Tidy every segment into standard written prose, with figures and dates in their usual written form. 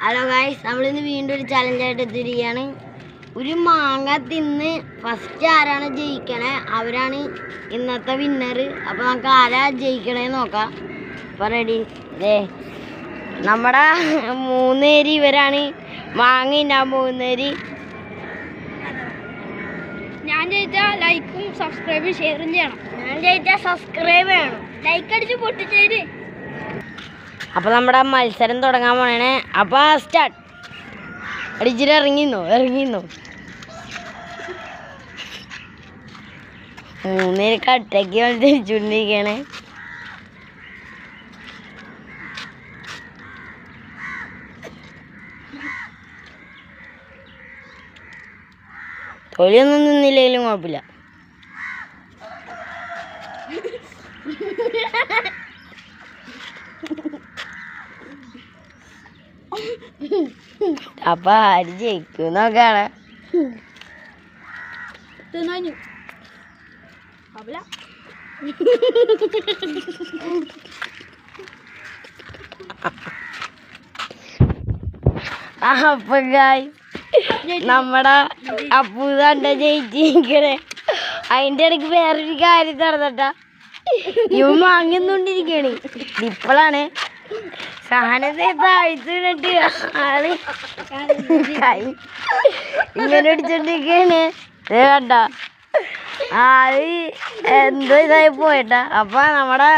Hello guys, നമ്മളിന്ന് വീണ്ടും ഒരു ചലഞ്ചായിട്ട് എത്തിയിരിക്കുകയാണ്. ഒരു മാങ്ങ തിന്ന് ഫസ്റ്റ് ആരാണ് ജയിക്കണേ അവരാണ് ഇന്നത്തെ വിന്നർ. അപ്പോൾ നമുക്ക് ആരാ ജയിക്കണേ നോക്കാം. അപ്പോൾ റെഡി, നമ്മുടെ മൂന്നേരി ഇവരാണ് മാങ്ങ തിന്നാൻ പോകുന്നേരി. ഞാൻ ജയിച്ചാൽ ലൈക്കും സബ്സ്ക്രൈബും ഷെയറും ചെയ്യണം. ഞാൻ ജയിച്ചാൽ സബ്സ്ക്രൈബ് ചെയ്യണം, ലൈക്ക് അടിച്ച് പൊട്ടിച്ചേര്. അപ്പോൾ നമ്മുടെ മത്സരം തുടങ്ങാൻ പോണേ. അപ്പോൾ സ്റ്റാർട്ട്. അടിച്ചിട്ട് ഇറങ്ങിന്നോ മൂന്നേര് കട്ടയ്ക്ക് തിരിച്ചുകൊണ്ടിരിക്കണേ. തൊലിയൊന്നും നിന്നില്ലെങ്കിലും കുഴപ്പമില്ല. അപ്പൊ ആര് ജയിക്കും നോക്കാണ്. അപ്പൊ നമ്മുടെ അപ്പൂതാണ്ട ജയിച്ചിരിക്കണേ. അതിന്റെ ഇടയ്ക്ക് വേറൊരു കാര്യം നടന്നിട്ടാ, ഇവ വാങ്ങിക്കൊണ്ടിരിക്കണേ. ഇപ്പോഴാണ് സാധനത്തെ താഴ്ത്തിട്ട് ആള് ഇങ്ങനെ അടിച്ചോണ്ടിരിക്കണ്. കണ്ട ആള് എന്തോ ഇതായി പോയിട്ടാ. അപ്പൊ നമ്മുടെ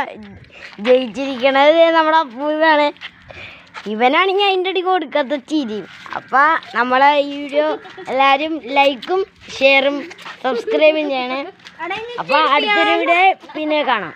ജയിച്ചിരിക്കണത് നമ്മുടെ അപ്പൂതാണ്. ഇവനാണെങ്കിൽ അതിൻ്റെ അടി കൊടുക്കാത്ത ചിരി. അപ്പം നമ്മളെ ഈ വീഡിയോ എല്ലാവരും ലൈക്കും ഷെയറും സബ്സ്ക്രൈബും ചെയ്യണേ. അപ്പം അടുത്തൊരു വീഡിയോ പിന്നെ കാണാം.